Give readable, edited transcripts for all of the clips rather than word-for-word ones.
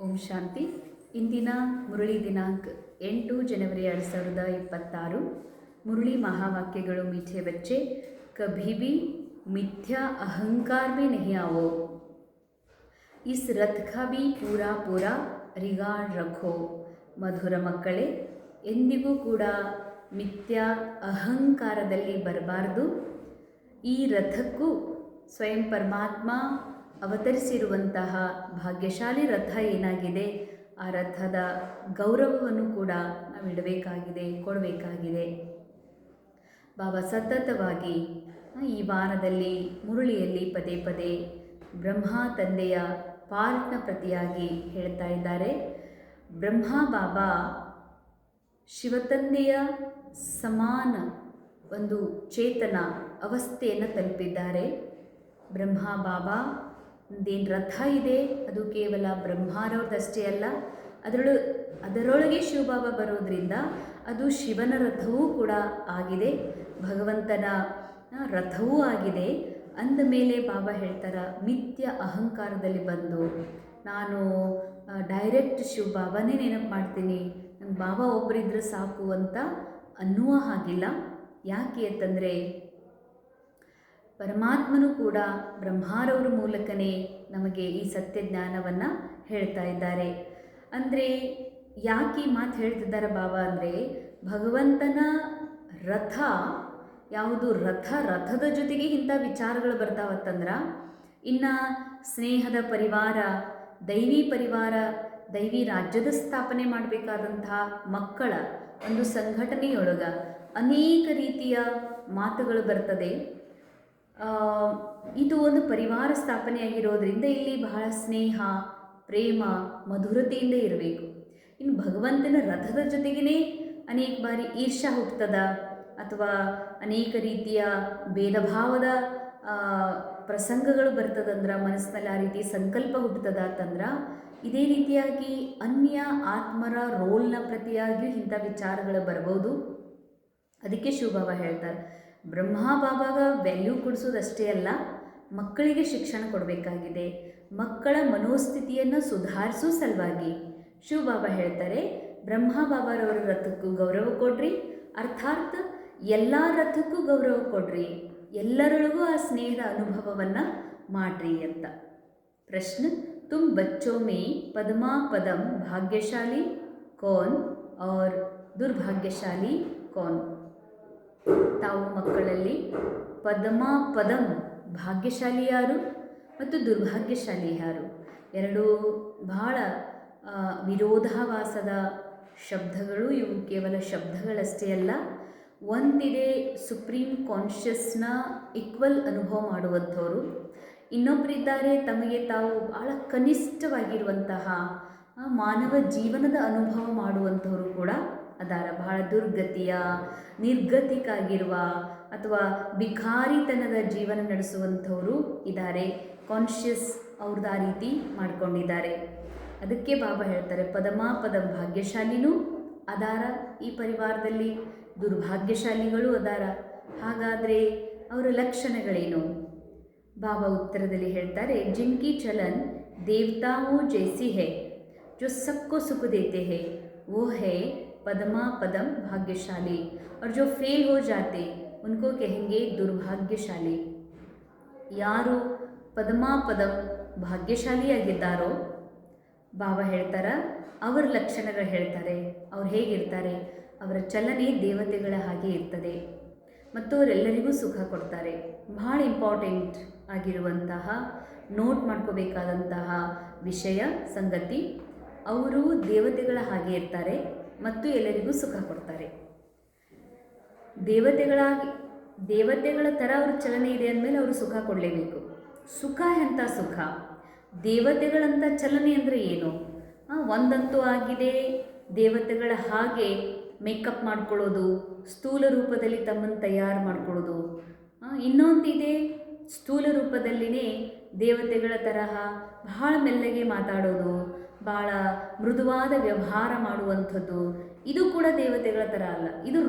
ಓಂ ಶಾಂತಿ. ಇಂದಿನ ಮುರಳಿ ದಿನಾಂಕ 8 ಜನವರಿ 2026. मुरली महावाक्यಗಳು मीठे बच्चे, कभी भी मिथ्या अहंकार में नहीं आओ, इस रथ का भी पूरा पूरा रिगार्ड रखो. ಮಧುರ ಮಕ್ಕಳೇ, ಎಂದಿಗೂ ಕೂಡ ಮಿಥ್ಯಾ ಅಹಂಕಾರದಲ್ಲಿ ಬರಬಾರದು. ಈ ರಥಕ್ಕೂ ಸ್ವಯಂ ಪರಮಾತ್ಮ ಅವತರಿಸಿರುವಂತಹ ಭಾಗ್ಯಶಾಲಿ ರಥ ಏನಾಗಿದೆ, ಆ ರಥದ ಗೌರವವನ್ನು ಕೂಡ ನಾವು ಇಡಬೇಕಾಗಿದೆ, ಕೊಡಬೇಕಾಗಿದೆ. ಬಾಬಾ ಸತತವಾಗಿ ಈ ವಾರದಲ್ಲಿ ಮುರಳಿಯಲ್ಲಿ ಪದೇ ಪದೇ ಬ್ರಹ್ಮ ತಂದೆಯ ಪಾರ್ಟ್ನ ಪ್ರತಿಯಾಗಿ ಹೇಳ್ತಾ ಇದ್ದಾರೆ. ಬ್ರಹ್ಮ ಬಾಬಾ ಶಿವತಂದೆಯ ಸಮಾನ ಒಂದು ಚೇತನ ಅವಸ್ಥೆಯನ್ನು ತಲುಪಿದ್ದಾರೆ. ಬ್ರಹ್ಮ ಬಾಬಾ ಏನು ರಥ ಇದೆ, ಅದು ಕೇವಲ ಬ್ರಹ್ಮರವ್ರದ್ದಷ್ಟೇ ಅಲ್ಲ, ಅದರೊಳಗೆ ಶಿವಬಾಬಾ ಬರೋದ್ರಿಂದ ಅದು ಶಿವನ ರಥವೂ ಕೂಡ ಆಗಿದೆ, ಭಗವಂತನ ರಥವೂ ಆಗಿದೆ. ಅಂದ ಮೇಲೆ ಬಾಬಾ ಹೇಳ್ತಾರೆ, ಮಿಥ್ಯ ಅಹಂಕಾರದಲ್ಲಿ ಬಂದು ನಾನು ಡೈರೆಕ್ಟ್ ಶಿವಬಾಬಾನೇ ನೆನಪು ಮಾಡ್ತೀನಿ, ನನ್ನ ಬಾಬಾ ಒಬ್ಬರಿದ್ರೆ ಸಾಕು ಅಂತ ಅನ್ನುವ ಹಾಗಿಲ್ಲ. ಯಾಕೆ ಅಂತಂದರೆ ಪರಮಾತ್ಮನೂ ಕೂಡ ಬ್ರಹ್ಮರವ್ರ ಮೂಲಕನೇ ನಮಗೆ ಈ ಸತ್ಯ ಜ್ಞಾನವನ್ನು ಹೇಳ್ತಾ ಇದ್ದಾರೆ. ಅಂದರೆ ಯಾಕೆ ಈ ಮಾತು ಹೇಳ್ತಿದ್ದಾರೆ ಬಾಬಾ ಅಂದರೆ, ಭಗವಂತನ ರಥ ಯಾವುದು, ರಥದ ಜೊತೆಗೆ ಇಂಥ ವಿಚಾರಗಳು ಬರ್ತಾವತ್ತಂದ್ರೆ, ಇನ್ನು ಸ್ನೇಹದ ಪರಿವಾರ, ದೈವಿ ಪರಿವಾರ, ದೈವಿ ರಾಜ್ಯದ ಸ್ಥಾಪನೆ ಮಾಡಬೇಕಾದಂತಹ ಮಕ್ಕಳ ಒಂದು ಸಂಘಟನೆಯೊಳಗೆ ಅನೇಕ ರೀತಿಯ ಮಾತುಗಳು ಬರ್ತದೆ. ಇದು ಒಂದು ಪರಿವಾರ ಸ್ಥಾಪನೆಯಾಗಿರೋದ್ರಿಂದ ಇಲ್ಲಿ ಬಹಳ ಸ್ನೇಹ, ಪ್ರೇಮ, ಮಧುರತೆಯಿಂದ ಇರಬೇಕು. ಇನ್ನು ಭಗವಂತನ ರಥದ ಜೊತೆಗೇ ಅನೇಕ ಬಾರಿ ಈರ್ಷ್ಯ ಹುಟ್ಟುತ್ತದ, ಅಥವಾ ಅನೇಕ ರೀತಿಯ ಭೇದ ಭಾವದ ಪ್ರಸಂಗಗಳು ಬರ್ತದಂದ್ರೆ, ಮನಸ್ಸಿನಲ್ಲಿ ಆ ರೀತಿ ಸಂಕಲ್ಪ ಹುಟ್ಟುತ್ತದ ಅಂತಂದ್ರೆ, ಇದೇ ರೀತಿಯಾಗಿ ಅನ್ಯ ಆತ್ಮರ ರೋಲ್ನ ಪ್ರತಿಯಾಗಿಯೂ ಇಂಥ ವಿಚಾರಗಳು ಬರ್ಬೋದು. ಅದಕ್ಕೆ ಶಿವಬಾಬಾ ಹೇಳ್ತಾರೆ, ಬ್ರಹ್ಮ ಬಾಬಾಗ ವ್ಯಾಲ್ಯೂ ಕೊಡಿಸೋದಷ್ಟೇ ಅಲ್ಲ, ಮಕ್ಕಳಿಗೆ ಶಿಕ್ಷಣ ಕೊಡಬೇಕಾಗಿದೆ. ಮಕ್ಕಳ ಮನೋಸ್ಥಿತಿಯನ್ನು ಸುಧಾರಿಸೋ ಸಲುವಾಗಿ ಶಿವಬಾಬಾ ಹೇಳ್ತಾರೆ, ಬ್ರಹ್ಮ ಬಾಬಾರವರ ರಥಕ್ಕೂ ಗೌರವ ಕೊಡ್ರಿ, ಅರ್ಥಾತ್ ಎಲ್ಲ ರಥಕ್ಕೂ ಗೌರವ ಕೊಡ್ರಿ, ಎಲ್ಲರೊಳಗೂ ಆ ಸ್ನೇಹದ ಅನುಭವವನ್ನು ಮಾಡ್ರಿ ಅಂತ. ಪ್ರಶ್ನೆ, ತುಮ್ ಬಚ್ಚೋ ಮೇ ಪದ್ಮಾ ಪದಂ ಭಾಗ್ಯಶಾಲಿ ಕೌನ್ ಔರ್ ದುರ್ಭಾಗ್ಯಶಾಲಿ ಕೌನ್? ತಾವು ಮಕ್ಕಳಲ್ಲಿ ಪದ್ಮಾ ಪದಂ ಭಾಗ್ಯಶಾಲಿ ಯಾರು ಮತ್ತು ದುರ್ಭಾಗ್ಯಶಾಲಿ ಯಾರು? ಎರಡೂ ಬಹಳ ವಿರೋಧಾಭಾಸದ ಶಬ್ದಗಳು. ಇವು ಕೇವಲ ಶಬ್ದಗಳಷ್ಟೇ ಅಲ್ಲ, ಒಂದಿದೆ ಸುಪ್ರೀಂ ಕಾನ್ಷಿಯಸ್ನ ಈಕ್ವಲ್ ಅನುಭವ ಮಾಡುವಂಥವರು, ಇನ್ನೊಬ್ಬರಿದ್ದಾರೆ ತಮಗೆ ತಾವು ಬಹಳ ಕನಿಷ್ಠವಾಗಿರುವಂತಹ ಮಾನವ ಜೀವನದ ಅನುಭವ ಮಾಡುವಂಥವರು ಕೂಡ ಅದಾರ. ಬಹಳ ದುರ್ಗತಿಯ, ನಿರ್ಗತಿಕಾಗಿರುವ ಅಥವಾ ಭಿಖಾರಿತನದ ಜೀವನ ನಡೆಸುವಂಥವರು ಇದ್ದಾರೆ. ಕಾನ್ಷಿಯಸ್ ಅವ್ರದ್ದು ಆ ರೀತಿ ಮಾಡ್ಕೊಂಡಿದ್ದಾರೆ. ಅದಕ್ಕೆ ಬಾಬಾ ಹೇಳ್ತಾರೆ, ಪದಮಾ ಪದಂ ಭಾಗ್ಯಶಾಲಿನೂ ಅದಾರ ಈ ಪರಿವಾರದಲ್ಲಿ, ದುರ್ಭಾಗ್ಯಶಾಲಿಗಳು ಅದಾರ. ಹಾಗಾದರೆ ಅವರ ಲಕ್ಷಣಗಳೇನು? ಬಾಬಾ ಉತ್ತರದಲ್ಲಿ ಹೇಳ್ತಾರೆ, ಜಿನ್ಕಿ ಚಲನ್ ದೇವತಾओं जैसी है, जो सबको सुख देते हैं, वो है पद्मा पदम भाग्यशाली, और जो फेल हो जाते उनको कहेंगे दुर्भाग्यशाली. ಯಾರು ಪದ್ಮಾ ಪದಂ ಭಾಗ್ಯಶಾಲಿಯಾಗಿದ್ದಾರೋ ಬಾಬಾ ಹೇಳ್ತಾರ, ಅವರ ಲಕ್ಷಣಗಳು ಹೇಳ್ತಾರೆ. ಅವ್ರು ಹೇಗಿರ್ತಾರೆ? ಅವರ ಚಲನೆ ದೇವತೆಗಳ ಹಾಗೆ ಇರ್ತದೆ ಮತ್ತು ಅವರೆಲ್ಲರಿಗೂ ಸುಖ ಕೊಡ್ತಾರೆ. ಬಹಳ ಇಂಪಾರ್ಟೆಂಟ್ ಆಗಿರುವಂತಹ ನೋಟ್ ಮಾಡ್ಕೋಬೇಕಾದಂತಹ ವಿಷಯ ಸಂಗತಿ, ಅವರು ದೇವತೆಗಳ ಹಾಗೆ ಇರ್ತಾರೆ ಮತ್ತು ಎಲ್ಲರಿಗೂ ಸುಖ ಕೊಡ್ತಾರೆ. ದೇವತೆಗಳ ಥರ ಅವ್ರ ಚಲನೆ ಇದೆ ಅಂದಮೇಲೆ ಅವರು ಸುಖ ಕೊಡಲೇಬೇಕು. ಸುಖ ಎಂಥ ಸುಖ? ದೇವತೆಗಳಂಥ ಚಲನೆ ಅಂದರೆ ಏನು? ಒಂದಂತೂ ಆಗಿದೆ, ದೇವತೆಗಳ ಹಾಗೆ ಮೇಕಪ್ ಮಾಡ್ಕೊಳ್ಳೋದು, ಸ್ಥೂಲ ರೂಪದಲ್ಲಿ ತಮ್ಮನ್ನು ತಯಾರು ಮಾಡ್ಕೊಳ್ಳೋದು. ಇನ್ನೊಂದಿದೆ, ಸ್ಥೂಲ ರೂಪದಲ್ಲಿನೇ ದೇವತೆಗಳ ತರಹ ಬಹಳ ಮೆಲ್ಲಗೆ ಮಾತಾಡೋದು, ಭಾಳ ಮೃದುವಾದ ವ್ಯವಹಾರ ಮಾಡುವಂಥದ್ದು. ಇದು ಕೂಡ ದೇವತೆಗಳ ಥರ ಅಲ್ಲ, ಇದು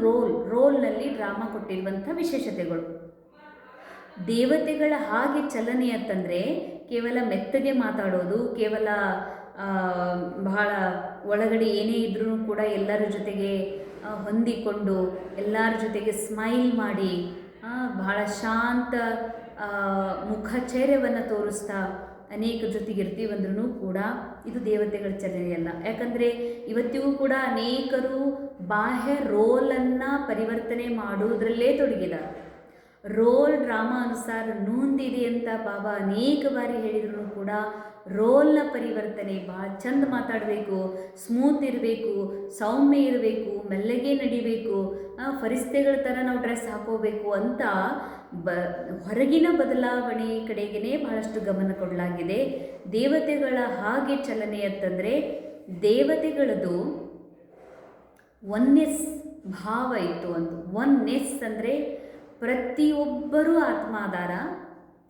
ರೋಲ್ನಲ್ಲಿ ಡ್ರಾಮಾ ಕೊಟ್ಟಿರುವಂಥ ವಿಶೇಷತೆಗಳು. ದೇವತೆಗಳ ಹಾಗೆ ಚಲನೆ ಅಂತಂದರೆ ಕೇವಲ ಮೆತ್ತಗೆ ಮಾತಾಡೋದು, ಕೇವಲ ಆ, ಬಹಳ ಒಳಗಡೆ ಏನೇ ಇದ್ರೂ ಕೂಡ ಎಲ್ಲರ ಜೊತೆಗೆ ಹೊಂದಿಕೊಂಡು ಎಲ್ಲರ ಜೊತೆಗೆ ಸ್ಮೈಲ್ ಮಾಡಿ ಬಹಳ ಶಾಂತ ಮುಖಚರ್ಯವನ್ನು ತೋರಿಸ್ತಾ ಅನೇಕ ಜೊತೆಗೆ ಇರ್ತೀವಂದ್ರೂ ಕೂಡ ಇದು ದೇವತೆಗಳ ಚಲನೆಯಲ್ಲ. ಯಾಕಂದರೆ ಇವತ್ತಿಗೂ ಕೂಡ ಅನೇಕರು ಬಾಹ್ಯ ರೋಲನ್ನು ಪರಿವರ್ತನೆ ಮಾಡುವುದರಲ್ಲೇ ತೊಡಗಿದ್ದಾರೆ. ರೋಲ್ ಡ್ರಾಮಾ ಅನುಸಾರ ನೂಂದಿದೆ ಅಂತ ಬಾಬಾ ಅನೇಕ ಬಾರಿ ಹೇಳಿದ್ರು ಕೂಡ ರೋಲ್ನ ಪರಿವರ್ತನೆ ಭಾಳ ಚಂದ ಮಾತಾಡಬೇಕು, ಸ್ಮೂತ್ ಇರಬೇಕು, ಸೌಮ್ಯ ಇರಬೇಕು, ಮೆಲ್ಲಗೆ ನಡಿಬೇಕು, ಫರಿಸ್ತೆಗಳ ಥರ ನಾವು ಡ್ರೆಸ್ ಹಾಕೋಬೇಕು ಅಂತ ಹೊರಗಿನ ಬದಲಾವಣೆ ಕಡೆಗೇ ಬಹಳಷ್ಟು ಗಮನ ಕೊಡಲಾಗಿದೆ. ದೇವತೆಗಳ ಹಾಗೆ ಚಲನೆ ಅಂತಂದರೆ ದೇವತೆಗಳದು ಒನ್ನೆಸ್ ಭಾವ ಇತ್ತು ಅಂತ. ಒನ್ನೆಸ್ ಅಂದರೆ ಪ್ರತಿಯೊಬ್ಬರೂ ಆತ್ಮಾಧಾರ,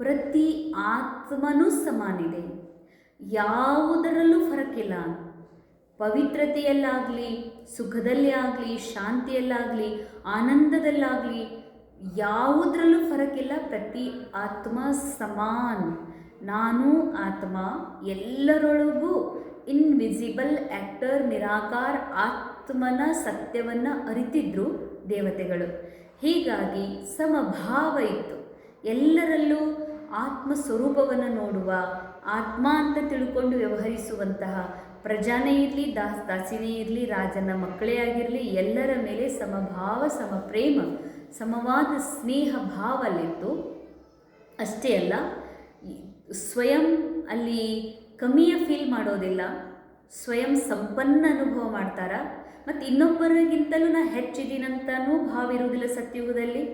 ಪ್ರತಿ ಆತ್ಮನೂ ಸಮಾನಿದೆ, ಯಾವುದರಲ್ಲೂ ಫರಕಿಲ್ಲ. ಪವಿತ್ರತೆಯಲ್ಲಾಗಲಿ, ಸುಖದಲ್ಲಿ ಆಗಲಿ, ಶಾಂತಿಯಲ್ಲಾಗಲಿ, ಆನಂದದಲ್ಲಾಗಲಿ ಯಾವುದರಲ್ಲೂ ಫರಕಿಲ್ಲ. ಪ್ರತಿ ಆತ್ಮ ಸಮಾನ್. ನಾನು ಆತ್ಮ, ಎಲ್ಲರೊಳಗೂ ಇನ್ವಿಸಿಬಲ್ ಆ್ಯಕ್ಟರ್, ನಿರಾಕಾರ ಆತ್ಮನ ಸತ್ಯವನ್ನು ಅರಿತಿದ್ರು ದೇವತೆಗಳು. ಹೀಗಾಗಿ ಸಮಭಾವ ಇತ್ತು. ಎಲ್ಲರಲ್ಲೂ ಆತ್ಮ ಸ್ವರೂಪವನ್ನು ನೋಡುವ, ಆತ್ಮ ಅಂತ ತಿಳ್ಕೊಂಡು ವ್ಯವಹರಿಸುವಂತಹ ಪ್ರಜಾನೇ ಇರಲಿ, ದಾಸಿನೇ ಇರಲಿ, ರಾಜನ ಮಕ್ಕಳೇ ಆಗಿರಲಿ, ಎಲ್ಲರ ಮೇಲೆ ಸಮಭಾವ, ಸಮಪ್ರೇಮ, ಸಮವಾದ ಸ್ನೇಹ ಭಾವ ಅಲ್ಲಿತ್ತು. ಅಷ್ಟೇ ಅಲ್ಲ, ಸ್ವಯಂ ಅಲ್ಲಿ ಕಮ್ಮಿಯ ಫೀಲ್ ಮಾಡೋದಿಲ್ಲ, ಸ್ವಯಂ ಸಂಪನ್ನ ಅನುಭವ ಮಾಡ್ತಾರೆ. ಮತ್ತು ಇನ್ನೊಬ್ಬರಿಗಿಂತಲೂ ನಾ ಹೆಚ್ಚಿದ್ದೀನಂತನೂ ಭಾವ ಇರುವುದಿಲ್ಲ ಸತ್ಯುಗದಲ್ಲಿ,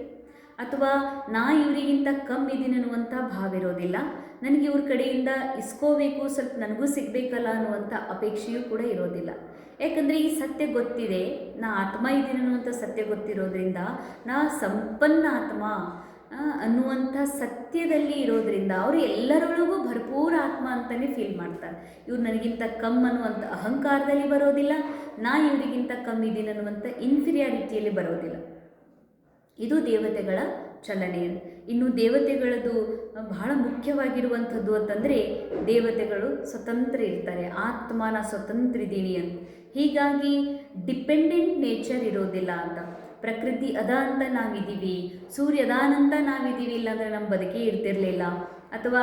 ಅಥವಾ ನಾ ಇವರಿಗಿಂತ ಕಮ್ಮಿ ಇದ್ದೀನಿ ಅನ್ನುವಂಥ ಭಾವ ಇರೋದಿಲ್ಲ. ನನಗೆ ಇವ್ರ ಕಡೆಯಿಂದ ಇಸ್ಕೋಬೇಕು, ಸ್ವಲ್ಪ ನನಗೂ ಸಿಗಬೇಕಲ್ಲ ಅನ್ನುವಂಥ ಅಪೇಕ್ಷೆಯೂ ಕೂಡ ಇರೋದಿಲ್ಲ. ಯಾಕಂದರೆ ಈ ಸತ್ಯ ಗೊತ್ತಿದೆ, ನಾ ಆತ್ಮ ಇದ್ದೀನಿ ಅನ್ನುವಂಥ ಸತ್ಯ ಗೊತ್ತಿರೋದ್ರಿಂದ, ನಾ ಸಂಪನ್ನ ಆತ್ಮ ಅನ್ನುವಂಥ ಸತ್ಯದಲ್ಲಿ ಇರೋದ್ರಿಂದ ಅವರು ಎಲ್ಲರೊಳಗೂ ಭರ್ಪೂರ ಆತ್ಮ ಅಂತಲೇ ಫೀಲ್ ಮಾಡ್ತಾರೆ. ಇವ್ರು ನನಗಿಂತ ಕಮ್ಮಿ ಅನ್ನುವಂಥ ಅಹಂಕಾರದಲ್ಲಿ ಬರೋದಿಲ್ಲ, ನಾ ಇವರಿಗಿಂತ ಕಮ್ಮಿ ಇದ್ದೀನಿ ಅನ್ನುವಂಥ ಇನ್ಫೀರಿಯಾರಿಟಿಯಲ್ಲಿ ಬರೋದಿಲ್ಲ. ಇದು ದೇವತೆಗಳ ಚಲನೆ. ಇನ್ನು ದೇವತೆಗಳದು ಬಹಳ ಮುಖ್ಯವಾಗಿರುವಂಥದ್ದು ಅಂತಂದರೆ ದೇವತೆಗಳು ಸ್ವತಂತ್ರ ಇರ್ತಾರೆ, ಆತ್ಮನ ಸ್ವತಂತ್ರ ಇದ್ದೀನಿ ಅಂತ. ಹೀಗಾಗಿ ಡಿಪೆಂಡೆಂಟ್ ನೇಚರ್ ಇರೋದಿಲ್ಲ ಅಂತ. ಪ್ರಕೃತಿ ಅದ ಅಂತ ನಾವಿದ್ದೀವಿ, ಸೂರ್ಯ ಅದಾನಂತ ನಾವಿದ್ದೀವಿ, ಇಲ್ಲಾಂದರೆ ನಮ್ಮ ಬದುಕೇ ಇರ್ತಿರಲಿಲ್ಲ, ಅಥವಾ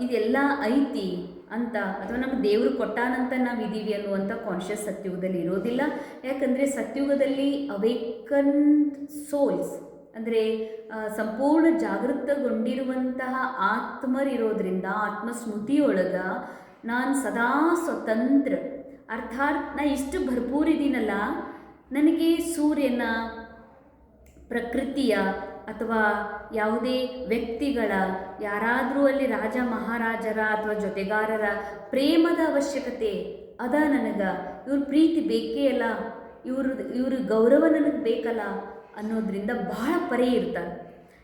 ಇದೆಲ್ಲ ಐತಿ ಅಂತ, ಅಥವಾ ನಮ್ಮ ದೇವರು ಕೊಟ್ಟಾನಂತ ನಾವಿದ್ದೀವಿ ಅನ್ನುವಂಥ ಕಾನ್ಷಿಯಸ್ ಸತ್ಯುಗದಲ್ಲಿ ಇರೋದಿಲ್ಲ. ಯಾಕಂದರೆ ಸತ್ಯುಗದಲ್ಲಿ ಅವೇಕನ್ ಸೋಲ್ಸ್ ಅಂದರೆ ಸಂಪೂರ್ಣ ಜಾಗೃತಗೊಂಡಿರುವಂತಹ ಆತ್ಮರಿರೋದ್ರಿಂದ ಆತ್ಮಸ್ಮೃತಿಯೊಳಗ ನಾನು ಸದಾ ಸ್ವತಂತ್ರ, ಅರ್ಥಾತ್ ನಾ ಇಷ್ಟು ಭರ್ಪೂರಿದ್ದೀನಲ್ಲ, ನನಗೆ ಸೂರ್ಯನ, ಪ್ರಕೃತಿಯ ಅಥವಾ ಯಾವುದೇ ವ್ಯಕ್ತಿಗಳ, ಯಾರಾದರೂ ಅಲ್ಲಿ ರಾಜ ಮಹಾರಾಜರ ಅಥವಾ ಜೊತೆಗಾರರ ಪ್ರೇಮದ ಅವಶ್ಯಕತೆ ಅದ. ನನಗೆ ಇವ್ರ ಪ್ರೀತಿ ಬೇಕೇ ಅಲ್ಲ, ಇವ್ರ ಗೌರವ ನನಗೆ ಬೇಕಲ್ಲ ಅನ್ನೋದ್ರಿಂದ ಬಹಳ ಪರಿ ಇರ್ತಾರೆ.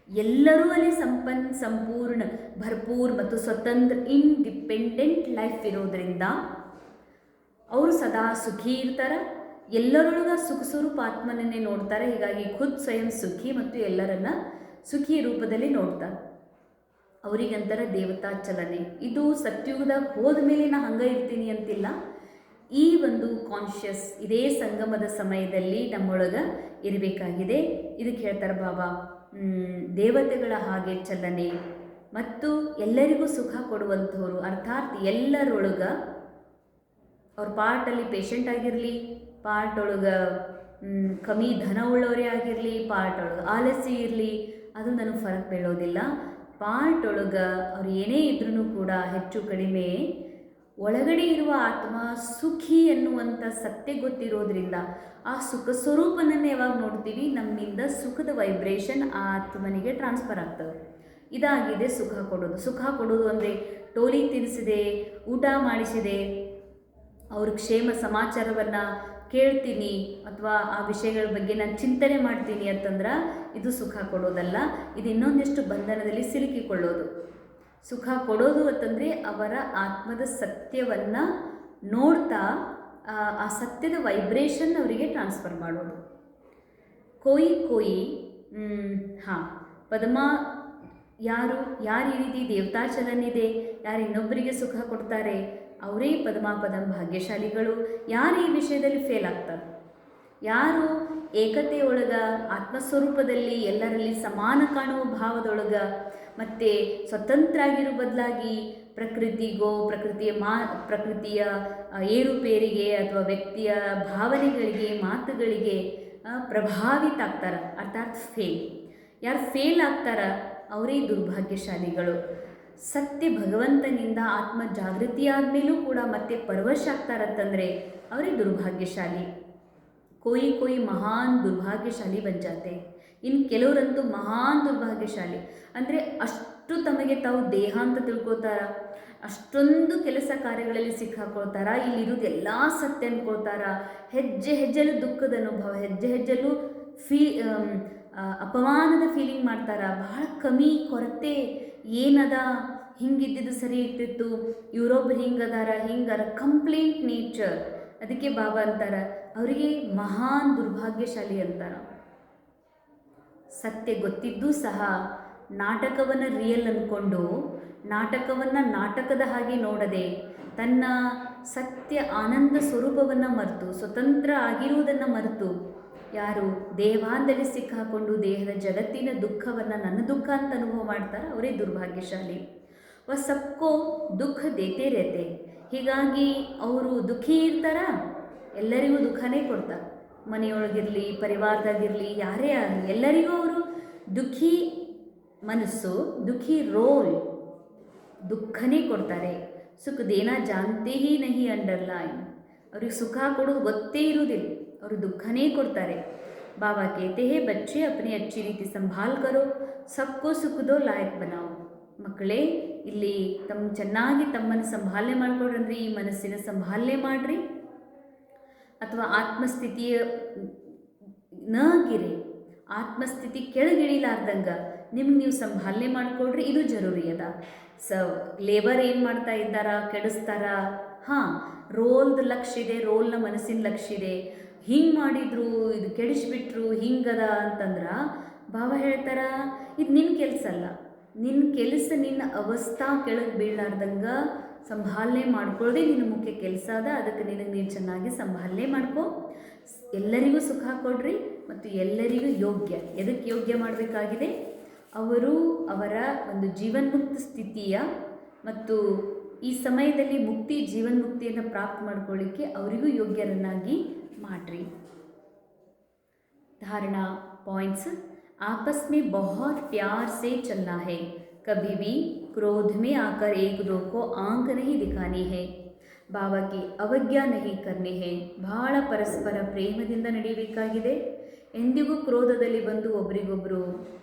ಎಲ್ಲರೂ ಅಲ್ಲಿ ಸಂಪೂರ್ಣ, ಭರ್ಪೂರ್ ಮತ್ತು ಸ್ವತಂತ್ರ ಇಂಡಿಪೆಂಡೆಂಟ್ ಲೈಫ್ ಇರೋದ್ರಿಂದ ಅವರು ಸದಾ ಸುಖಿ ಇರ್ತಾರೆ. ಎಲ್ಲರೊಳಗ ಸುಖ ಸ್ವರೂಪ ಆತ್ಮನನ್ನೇ ನೋಡ್ತಾರೆ. ಹೀಗಾಗಿ ಖುದ್ ಸ್ವಯಂ ಸುಖಿ ಮತ್ತು ಎಲ್ಲರನ್ನ ಸುಖಿ ರೂಪದಲ್ಲಿ ನೋಡ್ತಾರೆ. ಅವರಿಗಂತರ ದೇವತಾ ಚಲನೆ. ಇದು ಸತ್ಯುಗದಾಗ ಹೋದ ಮೇಲೆ ನಾ ಹಂಗೆ ಇರ್ತೀನಿ ಅಂತಿಲ್ಲ. ಈ ಒಂದು ಕಾನ್ಷಿಯಸ್ ಇದೇ ಸಂಗಮದ ಸಮಯದಲ್ಲಿ ನಮ್ಮೊಳಗೆ ಇರಬೇಕಾಗಿದೆ. ಇದಕ್ಕೆ ಹೇಳ್ತಾರೆ ಬಾಬಾ, ದೇವತೆಗಳ ಹಾಗೆ ಚಲನೆ ಮತ್ತು ಎಲ್ಲರಿಗೂ ಸುಖ ಕೊಡುವಂಥವ್ರು, ಅರ್ಥಾತ್ ಎಲ್ಲರೊಳಗ ಅವ್ರ ಪಾರ್ಟಲ್ಲಿ ಪೇಷಂಟ್ ಆಗಿರಲಿ, ಪಾರ್ಟ್ ಒಳಗೆ ಕಮ್ಮಿ ಧನ ಉಳ್ಳವರೇ ಆಗಿರಲಿ, ಪಾರ್ಟ್ ಒಳಗೆ ಆಲಸ್ಯ ಇರಲಿ, ಅದು ನನಗೆ ಫರಕ್ ಬೀಳೋದಿಲ್ಲ. ಪಾರ್ಟ್ ಒಳಗೆ ಅವ್ರು ಏನೇ ಇದ್ರೂ ಕೂಡ ಹೆಚ್ಚು ಕಡಿಮೆ ಒಳಗಡೆ ಇರುವ ಆತ್ಮ ಸುಖಿ ಎನ್ನುವಂಥ ಸತ್ಯ ಗೊತ್ತಿರೋದ್ರಿಂದ ಆ ಸುಖ ಸ್ವರೂಪನನ್ನೇ ಯಾವಾಗ ನೋಡ್ತೀವಿ, ನಮ್ಮಿಂದ ಸುಖದ ವೈಬ್ರೇಷನ್ ಆ ಆತ್ಮನಿಗೆ ಟ್ರಾನ್ಸ್ಫರ್ ಆಗ್ತದೆ. ಇದಾಗಿದೆ ಸುಖ ಕೊಡೋದು. ಸುಖ ಕೊಡೋದು ಅಂದರೆ ಟೋಲಿ ತಿನ್ನಿಸಿದೆ, ಊಟ ಮಾಡಿಸಿದೆ, ಅವ್ರ ಕ್ಷೇಮ ಸಮಾಚಾರವನ್ನು ಕೇಳ್ತೀನಿ ಅಥವಾ ಆ ವಿಷಯಗಳ ಬಗ್ಗೆ ನಾನು ಚಿಂತನೆ ಮಾಡ್ತೀನಿ ಅಂತಂದ್ರೆ ಇದು ಸುಖ ಕೊಡೋದಲ್ಲ. ಇದು ಇನ್ನೊಂದಿಷ್ಟು ಬಂಧನದಲ್ಲಿ ಸಿಲುಕಿಕೊಳ್ಳೋದು. ಸುಖ ಕೊಡೋದು ಅಂತಂದರೆ ಅವರ ಆತ್ಮದ ಸತ್ಯವನ್ನು ನೋಡ್ತಾ ಆ ಸತ್ಯದ ವೈಬ್ರೇಷನ್ ಅವರಿಗೆ ಟ್ರಾನ್ಸ್ಫರ್ ಮಾಡೋದು. ಕೋಯಿ ಪದ್ಮ ಯಾರು ಈ ರೀತಿ ದೇವತಾ ಚಲನಿದೆ, ಯಾರು ಇನ್ನೊಬ್ಬರಿಗೆ ಸುಖ ಕೊಡ್ತಾರೆ, ಅವರೇ ಪದಮಾಪದಂ ಭಾಗ್ಯಶಾಲಿಗಳು. ಯಾರು ಈ ವಿಷಯದಲ್ಲಿ ಫೇಲ್ ಆಗ್ತಾರೆ, ಯಾರು ಏಕತೆಯೊಳಗ ಆತ್ಮಸ್ವರೂಪದಲ್ಲಿ ಎಲ್ಲರಲ್ಲಿ ಸಮಾನ ಕಾಣುವ ಭಾವದೊಳಗ ಮತ್ತು ಸ್ವತಂತ್ರ ಆಗಿರೋ ಬದಲಾಗಿ ಪ್ರಕೃತಿಯ ಏರುಪೇರಿಗೆ ಅಥವಾ ವ್ಯಕ್ತಿಯ ಭಾವನೆಗಳಿಗೆ ಮಾತುಗಳಿಗೆ ಪ್ರಭಾವಿತ ಆಗ್ತಾರೆ, ಅರ್ಥಾತ್ ಫೇಲ್. ಯಾರು ಫೇಲ್ ಆಗ್ತಾರ ಅವರೇ ದುರ್ಭಾಗ್ಯಶಾಲಿಗಳು. ಸತ್ಯ ಭಗವಂತನಿಂದ ಆತ್ಮ ಜಾಗೃತಿಯಾದ ಮೇಲೂ ಕೂಡ ಮತ್ತೆ ಪರವಶ ಆಗ್ತಾರಂತಂದರೆ ಅವರೇ ದುರ್ಭಾಗ್ಯಶಾಲಿ. ಕೋಯಿ ಮಹಾನ್ ದುರ್ಭಾಗ್ಯಶಾಲಿ ಬನ್ ಜಾತೆ. ಇನ್ನು ಕೆಲವರಂತೂ ಮಹಾನ್ ದುರ್ಭಾಗ್ಯಶಾಲಿ ಅಂದರೆ ಅಷ್ಟು ತಮಗೆ ತಾವು ದೇಹ ಅಂತ ತಿಳ್ಕೊತಾರ, ಅಷ್ಟೊಂದು ಕೆಲಸ ಕಾರ್ಯಗಳಲ್ಲಿ ಸಿಕ್ಕಾಕೊಳ್ತಾರ, ಇಲ್ಲಿರೋದು ಎಲ್ಲ ಸತ್ಯ ಅಂದ್ಕೊಳ್ತಾರ, ಹೆಜ್ಜೆ ಹೆಜ್ಜೆಲ್ಲೂ ದುಃಖದ ಅನುಭವ, ಹೆಜ್ಜೆ ಹೆಜ್ಜೆಲ್ಲೂ ಅಪಮಾನದ ಫೀಲಿಂಗ್ ಮಾಡ್ತಾರ. ಬಹಳ ಕಮ್ಮಿ ಕೊರತೆ ಏನದ, ಹಿಂಗಿದ್ದಿದ್ದು ಸರಿ ಇರ್ತಿತ್ತು, ಇವರೊಬ್ರು ಹಿಂಗದಾರ ಹಿಂಗಾರ, ಕಂಪ್ಲೇಂಟ್ ನೇಚರ್. ಅದಕ್ಕೆ ಬಾಬಾ ಅಂತಾರ ಅವರಿಗೆ ಮಹಾನ್ ದುರ್ಭಾಗ್ಯಶಾಲಿ ಅಂತಾರ. ಸತ್ಯ ಗೊತ್ತಿದ್ದೂ ಸಹ ನಾಟಕವನ್ನು ರಿಯಲ್ ಅಂದ್ಕೊಂಡು ನಾಟಕವನ್ನು ನಾಟಕದ ಹಾಗೆ ನೋಡದೆ ತನ್ನ ಸತ್ಯ ಆನಂದ ಸ್ವರೂಪವನ್ನು ಮರೆತು ಸ್ವತಂತ್ರ ಆಗಿರುವುದನ್ನು ಮರೆತು ಯಾರು ದೇಹದಲ್ಲಿ ಸಿಕ್ಕಾಕೊಂಡು ದೇಹದ ಜಗತ್ತಿನ ದುಃಖವನ್ನು ನನ್ನ ದುಃಖ ಅಂತ ಅನುಭವ ಮಾಡ್ತಾರೆ ಅವರೇ ದುರ್ಭಾಗ್ಯಶಾಲಿ. ಸಬ್ಕೋ ದುಃಖ ದೇತೆ ರೇತೆ. ಹೀಗಾಗಿ ಅವರು ದುಃಖಿ ಇರ್ತಾರ, ಎಲ್ಲರಿಗೂ ದುಃಖನೇ ಕೊಡ್ತಾರೆ. ಮನೆಯೊಳಗಿರಲಿ, ಪರಿವಾರದಾಗಿರಲಿ, ಯಾರೇ ಆಗಲಿ ಎಲ್ಲರಿಗೂ ಅವರು ದುಃಖಿ ಮನಸ್ಸು, ದುಃಖಿ ರೋಲ್, ದುಃಖನೇ ಕೊಡ್ತಾರೆ. ಸುಖ ದೇನಾ ಜಾನ್ತೆ ಹಿ ನಹಿ ಅಂಡರ್ಲೈನ್. ಅವ್ರಿಗೆ ಸುಖ ಕೊಡೋದು ಗೊತ್ತೇ ಇರುವುದಿಲ್ಲ, ಅವರು ದುಃಖನೇ ಕೊಡ್ತಾರೆ. ಬಾಬಾ ಕೇತೆ ಹೇ ಬಚ್ಚೆ ಅಪ್ನಿ ಅಚ್ಚಿ ರೀತಿ ಸಂಭಾಲ್ ಕರೋ, ಸಬ್ಕೋ ಸುಖದೋ ಲಾಯಕ್ ಬನಾವ್. ಮಕ್ಕಳೇ, ಇಲ್ಲಿ ಚೆನ್ನಾಗಿ ತಮ್ಮನ್ನು ಸಂಭಾಲನೆ ಮಾಡ್ಕೊಡ್ರಿ ಅಂದರೆ ಈ ಮನಸ್ಸಿನ ಸಂಭಾಲನೆ ಮಾಡಿರಿ, ಅಥವಾ ಆತ್ಮಸ್ಥಿತಿಯ ನಗಿರಿ, ಆತ್ಮಸ್ಥಿತಿ ಕೆಳಗಿಳಿಲಾರ್ದಂಗೆ ನಿಮ್ಗೆ ನೀವು ಸಂಭಾಲನೆ ಮಾಡಿಕೊಡ್ರಿ, ಇದು ಜರೂರಿ ಅದ. ಲೇಬರ್ ಏನು ಮಾಡ್ತಾ ಇದ್ದಾರ, ಕೆಡಿಸ್ತಾರ, ಹಾಂ ರೋಲ್ದು ಲಕ್ಷ್ಯ ಇದೆ, ರೋಲ್ನ ಮನಸ್ಸಿನ ಲಕ್ಷ್ಯ ಇದೆ, ಹಿಂಗೆ ಮಾಡಿದ್ರು ಇದು ಕೆಡಿಸ್ಬಿಟ್ರು ಹಿಂಗದ ಅಂತಂದ್ರೆ ಬಾಬಾ ಹೇಳ್ತಾರ ಇದು ನಿನ್ನ ಕೆಲಸ ಅಲ್ಲ, ನಿನ್ನ ಕೆಲಸ ನಿನ್ನ ಅವಸ್ಥಾ ಕೆಳಗೆ ಬೀಳಾರ್ದಂಗೆ ಸಂಭಾಲನೆ ಮಾಡ್ಕೊಳ್ಳೋದೇ ನಿನ್ನ ಮುಖ್ಯ ಕೆಲಸ ಅದ. ಅದಕ್ಕೆ ನಿನಗೆ ನೀನು ಚೆನ್ನಾಗಿ ಸಂಭಾಲನೆ ಮಾಡ್ಕೊ, ಎಲ್ಲರಿಗೂ ಸುಖ ಕೊಡ್ರಿ ಮತ್ತು ಎಲ್ಲರಿಗೂ ಯೋಗ್ಯ. ಎದಕ್ಕೆ ಯೋಗ್ಯ ಮಾಡಬೇಕಾಗಿದೆ? ಅವರು ಅವರ ಒಂದು ಜೀವನ್ಮುಕ್ತ ಸ್ಥಿತಿಯ ಮತ್ತು ಈ ಸಮಯದಲ್ಲಿ ಜೀವನ್ಮುಕ್ತಿಯನ್ನು ಪ್ರಾಪ್ತ ಮಾಡ್ಕೊಳ್ಳಿಕ್ಕೆ ಅವರಿಗೂ ಯೋಗ್ಯರನ್ನಾಗಿ ಮಾಡ್ರಿ. धारणा पॉइंट्स: आपस में बहुत प्यार से चलना है, कभी भी क्रोध में आकर एक दो को आंख नहीं दिखानी है, बाबा की अवज्ञा नहीं करनी है. ಬಹಳ ಪರಸ್ಪರ ಪ್ರೇಮದಿಂದ ನಡೆಯಬೇಕಾಗಿದೆ. ಎಂದಿಗೂ ಕ್ರೋಧದಲ್ಲಿ ಬಂದು ಒಬ್ರಿಗೊಬ್ಬರು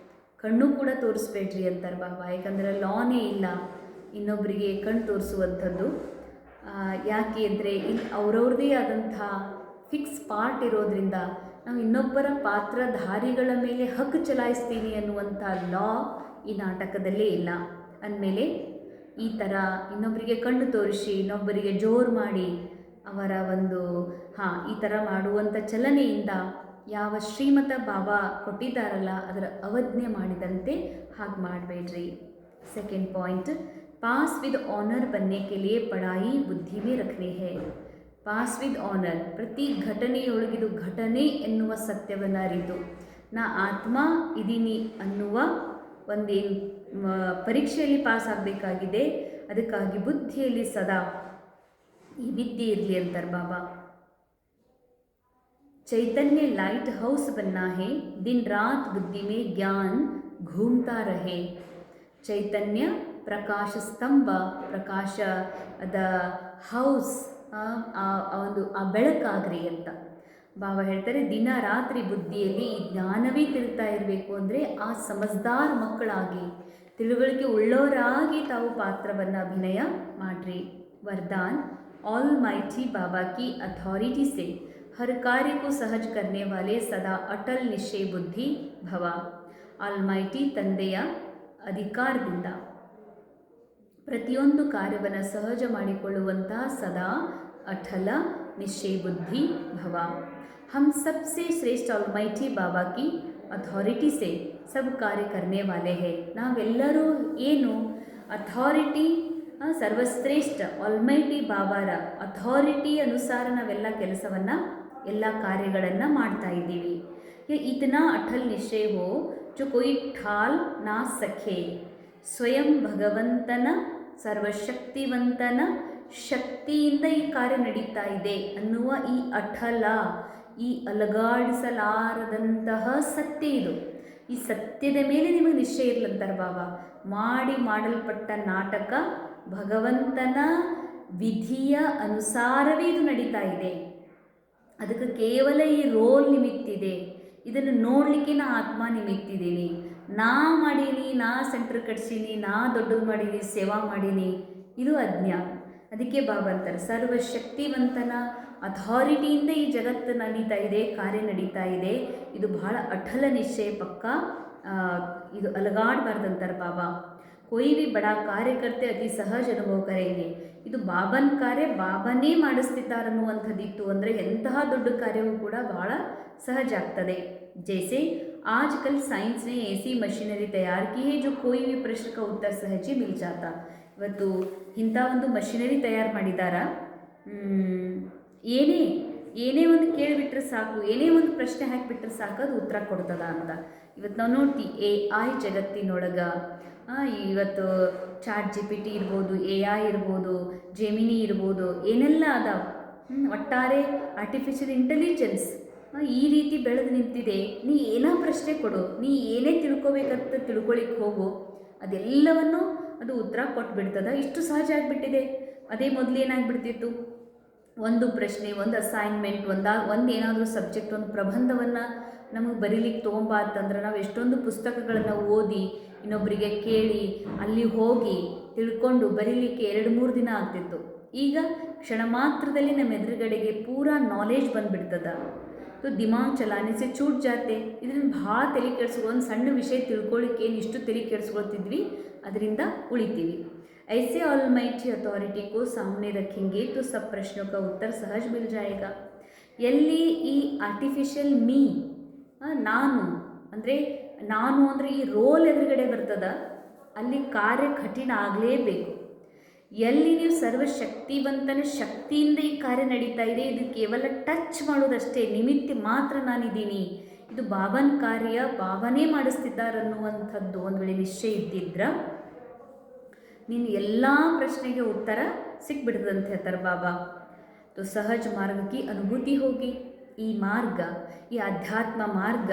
ಕಣ್ಣು ಕೂಡ ತೋರಿಸ್ಬೇಡ್ರಿ ಅಂತಾರೆ ಬಾಬಾ. ಯಾಕಂದರೆ ಲಾನೇ ಇಲ್ಲ ಇನ್ನೊಬ್ಬರಿಗೆ ಕಣ್ಣು ತೋರಿಸುವಂಥದ್ದು. ಯಾಕೆ ಅಂದರೆ ಇಲ್ಲಿ ಅವ್ರವ್ರದ್ದೇ ಆದಂಥ ಫಿಕ್ಸ್ ಪಾರ್ಟ್ ಇರೋದ್ರಿಂದ ನಾವು ಇನ್ನೊಬ್ಬರ ಪಾತ್ರಧಾರಿಗಳ ಮೇಲೆ ಹಕ್ಕು ಚಲಾಯಿಸ್ತೀನಿ ಅನ್ನುವಂಥ ಲಾ ಈ ನಾಟಕದಲ್ಲೇ ಇಲ್ಲ. ಅಂದಮೇಲೆ ಈ ಥರ ಇನ್ನೊಬ್ಬರಿಗೆ ಕಣ್ಣು ತೋರಿಸಿ ಇನ್ನೊಬ್ಬರಿಗೆ ಜೋರು ಮಾಡಿ ಅವರ ಒಂದು ಈ ಥರ ಮಾಡುವಂಥ ಚಲನೆಯಿಂದ ಯಾವ ಶ್ರೀಮತ ಬಾಬಾ ಕೊಟ್ಟಿದ್ದಾರಲ್ಲ ಅದರ ಅವಜ್ಞೆ ಮಾಡಿದಂತೆ ಹಾಗೆ ಮಾಡಬೇಡ್ರಿ. ಸೆಕೆಂಡ್ ಪಾಯಿಂಟ್: ಪಾಸ್ ವಿದ್ ಆನರ್ ಬನ್ನೆ ಕೆ ಲಿಯೆ ಪಢಾಯಿ ಬುದ್ಧಿ ಮೇ ರಖನೆ ಹೈ. ಪಾಸ್ ವಿದ್ ಆನರ್, ಪ್ರತಿ ಘಟನೆಯೊಳಗಿದು ಘಟನೆ ಎನ್ನುವ ಸತ್ಯವನ್ನು ಅರಿತು ನಾ ಆತ್ಮ ಇದೀನಿ ಅನ್ನುವ ಒಂದೇನು ಪರೀಕ್ಷೆಯಲ್ಲಿ ಪಾಸ್ ಆಗಬೇಕಾಗಿದೆ. ಅದಕ್ಕಾಗಿ ಬುದ್ಧಿಯಲ್ಲಿ ಸದಾ ಈ ವಿದ್ಯೆ ಇರಲಿ ಅಂತಾರೆ ಬಾಬಾ. चैतन्य लाइट हाउस बनना है, दिन रात बुद्धि में ज्ञान घूमता रहे. ಚೈತನ್ಯ ಪ್ರಕಾಶ ಸ್ತಂಭ, ಪ್ರಕಾಶದ ಹೌಸ್, ಒಂದು ಬೆಳಕಾಗ್ರಿ ಅಂತ ಬಾಬಾ ಹೇಳ್ತಾರೆ. ದಿನ ರಾತ್ರಿ ಬುದ್ಧಿಯಲ್ಲಿ ಈ ಜ್ಞಾನವೇ ತಿರುಗ್ತಾ ಇರಬೇಕು. ಅಂದರೆ ಆ ಸಮಜ್ದಾರ್ ಮಕ್ಕಳಾಗಿ ತಿಳುವಳಿಕೆ ಉಳ್ಳವರಾಗಿ ತಾವು ಪಾತ್ರವನ್ನು ಅಭಿನಯ ಮಾಡ್ರಿ. ವರದಾನ್: ऑल माइटी बाबा की अथॉरिटी से हर कार्य को सहज करने वाले सदा अटल निश्चय बुद्धि भव. ಆಲ್ಮೈಟಿ ತಂದೆಯ ಅಧಿಕಾರದಿಂದ ಪ್ರತಿಯೊಂದು ಕಾರ್ಯವನ್ನು ಸಹಜ ಮಾಡಿಕೊಳ್ಳುವಂತಹ ಸದಾ ಅಟಲ ನಿಶ್ಚಯ ಬುದ್ಧಿ ಭವ. हम सबसे श्रेष्ठ ऑलमाइटी बाबा की ಅಥಾರಿಟಿ से सब कार्य करने वाले हैं. ನಾವೆಲ್ಲರೂ ಏನು ಅಥಾರಿಟಿ ಸರ್ವಶ್ರೇಷ್ಠ ಆಲ್ಮೈಟಿ ಬಾಬಾರ ಅಥಾರಿಟಿ ಅನುಸಾರ ನಾವೆಲ್ಲ ಕೆಲಸವನ್ನು ಎಲ್ಲ ಕಾರ್ಯಗಳನ್ನು ಮಾಡ್ತಾ ಇದ್ದೀವಿ. ಇತನಾ ಅಟಲ್ ನಿಶ್ಚಯ ಹೋ ಜೋ ಕೋಯಿ ಠಾಲ್ ನಾ ಸಖೆ, ಸ್ವಯಂ ಭಗವಂತನ ಸರ್ವಶಕ್ತಿವಂತನ ಶಕ್ತಿಯಿಂದ ಈ ಕಾರ್ಯ ನಡೀತಾ ಇದೆ ಅನ್ನುವ ಈ ಅಠಲ, ಈ ಅಲಗಾಡಿಸಲಾರದಂತಹ ಸತ್ಯ ಇದು. ಈ ಸತ್ಯದ ಮೇಲೆ ನಿಮಗೆ ನಿಶ್ಚಯ ಇರಲಂತಾರೆ ಬಾಬಾ. ಮಾಡಲ್ಪಟ್ಟ ನಾಟಕ ಭಗವಂತನ ವಿಧಿಯ ಅನುಸಾರವೇ ಇದು ನಡೀತಾ ಇದೆ. ಅದಕ್ಕೆ ಕೇವಲ ಈ ರೋಲ್ ನಿಮಿತ್ತಿದೆ. ಇದನ್ನು ನೋಡಲಿಕ್ಕೆ ನಾ ಆತ್ಮ ನಿಮಿತ್ತಿದ್ದೀನಿ. ನಾ ಮಾಡೀನಿ, ನಾ ಸೆಂಟ್ರ್ ಕಟ್ಸೀನಿ, ನಾ ದೊಡ್ಡದು ಮಾಡೀನಿ, ಸೇವಾ ಮಾಡೀನಿ, ಇದು ಅಜ್ಞಾನ. ಅದಕ್ಕೆ ಬಾಬಾ ಅಂತಾರೆ ಸರ್ವಶಕ್ತಿವಂತನ ಅಥಾರಿಟಿಯಿಂದ ಈ ಜಗತ್ತು ನಡೀತಾ ಇದೆ, ಕಾರ್ಯ ನಡೀತಾ ಇದೆ. ಇದು ಬಹಳ ಅಠಲ ನಿಶ್ಚಯ, ಪಕ್ಕ ಇದು ಅಲಗಾಡಬಾರ್ದಂತಾರೆ ಬಾಬಾ. ಕೊಯ್ ಬಿ ಬಡ ಕಾರ್ಯಕರ್ತೆ ಅತಿ ಸಹಜ ಅನುಭವ ಕರೆಯಲಿ. ಇದು ಬಾಬನ ಕಾರ್ಯ ಬಾಬನೇ ಮಾಡಿಸ್ತಿದ್ದಾರನ್ನುವಂಥದ್ದಿತ್ತು ಅಂದರೆ ಎಂತಹ ದೊಡ್ಡ ಕಾರ್ಯವೂ ಕೂಡ ಬಹಳ ಸಹಜ ಆಗ್ತದೆ. ಜೈಸೆ ಆಜ್ಕಲ್ ಸೈನ್ಸ್ನೇ ऐसी ಮಷಿನರಿ ತಯಾರು ಕಿ ಹೈ ಜೋ ಕೋಯಿ ಭಿ ಪ್ರಶ್ನೆ ಕಾ ಉತ್ತರ ಸಹಜ ಮಿಲ್ ಜಾತಾ. ಇವತ್ತು ಇಂಥ ಒಂದು ಮಷಿನರಿ ತಯಾರು ಮಾಡಿದಾರ. ಏನೇ ಒಂದು ಕೇಳಿಬಿಟ್ರೆ ಸಾಕು, ಏನೇ ಒಂದು ಪ್ರಶ್ನೆ ಹಾಕಿಬಿಟ್ರೆ ಸಾಕು, ಅದು ಉತ್ತರ ಕೊಡ್ತದ ಅಂತ. ಇವತ್ತು ನಾವು ನೋಡ್ತೀವಿ AI ಜಗತ್ತಿನೊಳಗೆ ಇವತ್ತು ChatGPT ಇರ್ಬೋದು, AI ಇರ್ಬೋದು, ಜೆಮಿನಿ ಇರ್ಬೋದು, ಏನೆಲ್ಲ ಅದಾವ. ಒಟ್ಟಾರೆ ಆರ್ಟಿಫಿಷಿಯಲ್ ಇಂಟೆಲಿಜೆನ್ಸ್ ಈ ರೀತಿ ಬೆಳೆದು ನಿಂತಿದೆ. ನೀ ಏನೋ ಪ್ರಶ್ನೆ ಕೊಡು, ನೀ ಏನೇ ತಿಳ್ಕೊಬೇಕಂತ ತಿಳ್ಕೊಳಿಕ್ಕೆ ಹೋಗು, ಅದೆಲ್ಲವನ್ನು ಅದು ಉತ್ತರ ಕೊಟ್ಬಿಡ್ತದ. ಇಷ್ಟು ಸಹಜ ಆಗಿಬಿಟ್ಟಿದೆ. ಅದೇ ಮೊದಲು ಏನಾಗ್ಬಿಡ್ತಿತ್ತು, ಒಂದು ಪ್ರಶ್ನೆ, ಒಂದು ಅಸೈನ್ಮೆಂಟ್, ಒಂದು ಏನಾದರೂ ಸಬ್ಜೆಕ್ಟ್, ಒಂದು ಪ್ರಬಂಧವನ್ನು ನಮಗೆ ಬರೀಲಿಕ್ಕೆ ತೊಗೊಂಬಾ ಅಂತಂದ್ರೆ ನಾವು ಎಷ್ಟೊಂದು ಪುಸ್ತಕಗಳನ್ನು ಓದಿ ಇನ್ನೊಬ್ಬರಿಗೆ ಕೇಳಿ ಅಲ್ಲಿ ಹೋಗಿ ತಿಳ್ಕೊಂಡು ಬರೀಲಿಕ್ಕೆ 2-3 ದಿನ ಆಗ್ತಿತ್ತು. ಈಗ ಕ್ಷಣ ಮಾತ್ರದಲ್ಲಿ ನಮ್ಮ ಎದುರುಗಡೆಗೆ ಪೂರಾ ನಾಲೆಜ್ ಬಂದುಬಿಡ್ತದ. ದಿಮಾಗ್ ಚಲಾನೆ ಸೆ ಚೂಟ್ ಜಾತೆ. ಇದನ್ನು ಭಾಳ ತಲೆ ಕೆಡಿಸ್ಕೊ, ಒಂದು ಸಣ್ಣ ವಿಷಯ ತಿಳ್ಕೊಳ್ಳಿಕ್ಕೆ ಏನು ಇಷ್ಟು ತಲೆ ಕೆಡಿಸ್ಕೊಳ್ತಿದ್ವಿ, ಅದರಿಂದ ಉಳಿತೀವಿ. ऐसे ऑलमाइटी अथॉरिटी को सामने रखेंगे तो सब प्रश्नों का उत्तर सहज मिल जाएगा. ಎಲ್ಲಿ ಈ ಆರ್ಟಿಫಿಷಿಯಲ್ ಮೀ ನಾನು ಅಂದರೆ ಈ ರೋಲ್ ಎದುರುಗಡೆ ಬರ್ತದ, ಅಲ್ಲಿ ಕಾರ್ಯ ಕಠಿಣ ಆಗಲೇಬೇಕು. ಎಲ್ಲಿ ನೀವು ಸರ್ವಶಕ್ತಿವಂತನ ಶಕ್ತಿಯಿಂದ ಈ ಕಾರ್ಯ ನಡೀತಾ ಇದೆ, ಇದು ಕೇವಲ ಟಚ್ ಮಾಡೋದಷ್ಟೇ, ನಿಮಿತ್ತ ಮಾತ್ರ ನಾನಿದ್ದೀನಿ, ಇದು ಬಾಬನ ಕಾರ್ಯ ಬಾಬನೇ ಮಾಡಿಸ್ತಿದ್ದಾರನ್ನುವಂಥದ್ದು ಒಂದು ವೇಳೆ ನಿಶ್ಚಯ ಇದ್ದಿದ್ರೆ ನೀನು ಎಲ್ಲ ಪ್ರಶ್ನೆಗೆ ಉತ್ತರ ಸಿಕ್ಬಿಡ್ತದಂತ ಹೇಳ್ತಾರೆ ಬಾಬಾ. तो सहज मार्ग की अनुभूति होगी. ಈ ಮಾರ್ಗ, ಈ ಅಧ್ಯಾತ್ಮ ಮಾರ್ಗ,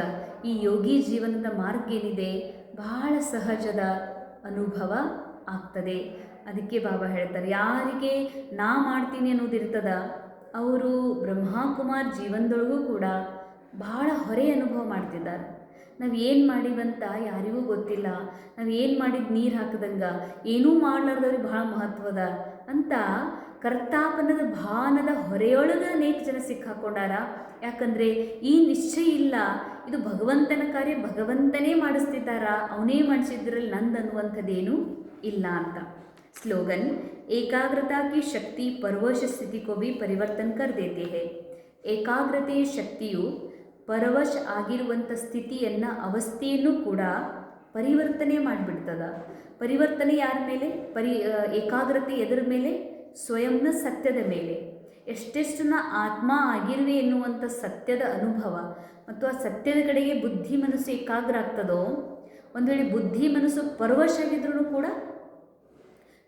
ಈ ಯೋಗಿ ಜೀವನದ ಮಾರ್ಗ ಏನಿದೆ ಬಹಳ ಸಹಜದ ಅನುಭವ ಆಗ್ತದೆ. ಅದಕ್ಕೆ ಬಾಬಾ ಹೇಳ್ತಾರೆ, ಯಾರಿಗೆ ನಾ ಮಾಡ್ತೀನಿ ಅನ್ನೋದಿರ್ತದ ಅವರು ಬ್ರಹ್ಮಕುಮಾರ್ ಜೀವನದೊಳಗೂ ಕೂಡ ಬಹಳ ಹೊರೆ ಅನುಭವ ಮಾಡ್ತಿದ್ದಾರೆ. ನಾವು ಏನು ಮಾಡಿವಂತ ಯಾರಿಗೂ ಗೊತ್ತಿಲ್ಲ, ನಾವು ಏನು ಮಾಡಿದ್ದು ನೀರು ಹಾಕಿದಂಗೆ, ಏನೂ ಮಾಡಲಾರ್ದವ್ರಿಗೆ ಭಾಳ ಮಹತ್ವದ ಅಂತ ಕರ್ತಾಪನದ ಭಾನದ ಹೊರೆಯೊಳಗೆ ಅನೇಕ ಜನ ಸಿಕ್ಕಾಕೊಂಡಾರ. ಯಾಕಂದರೆ ಈ ನಿಶ್ಚಯ ಇಲ್ಲ, ಇದು ಭಗವಂತನ ಕಾರ್ಯ ಭಗವಂತನೇ ಮಾಡಿಸ್ತಿದ್ದಾರ, ಅವನೇ ಮಾಡಿಸಿದ್ರಲ್ಲಿ ನಂದು ಅನ್ನುವಂಥದ್ದೇನೂ ಇಲ್ಲ ಅಂತ. ಸ್ಲೋಗನ್ ಏಕಾಗ್ರತಾ ಕಿ ಶಕ್ತಿ ಪರವಶ ಸ್ಥಿತಿ ಕೋ ಭಿ ಪರಿವರ್ತನ ಕರ್ ದೇತೆ ಹೈ. ಏಕಾಗ್ರತೆಯ ಶಕ್ತಿಯು ಪರವಶ ಆಗಿರುವಂಥ ಸ್ಥಿತಿಯನ್ನು, ಅವಸ್ಥೆಯನ್ನು ಕೂಡ ಪರಿವರ್ತನೆ ಮಾಡಿಬಿಡ್ತದ. ಪರಿವರ್ತನೆ ಯಾರ ಮೇಲೆ? ಏಕಾಗ್ರತೆ ಎದರ ಮೇಲೆ? ಸ್ವಯಂನ ಸತ್ಯದ ಮೇಲೆ. ಎಷ್ಟೆಷ್ಟು ನಾ ಆತ್ಮ ಆಗಿರುವೆ ಎನ್ನುವಂಥ ಸತ್ಯದ ಅನುಭವ ಮತ್ತು ಆ ಸತ್ಯದ ಕಡೆಗೆ ಬುದ್ಧಿ ಮನಸ್ಸು ಏಕಾಗ್ರ ಆಗ್ತದೋ, ಒಂದು ವೇಳೆ ಬುದ್ಧಿ ಮನಸ್ಸು ಪರವಶ ಆಗಿದ್ರೂ ಕೂಡ,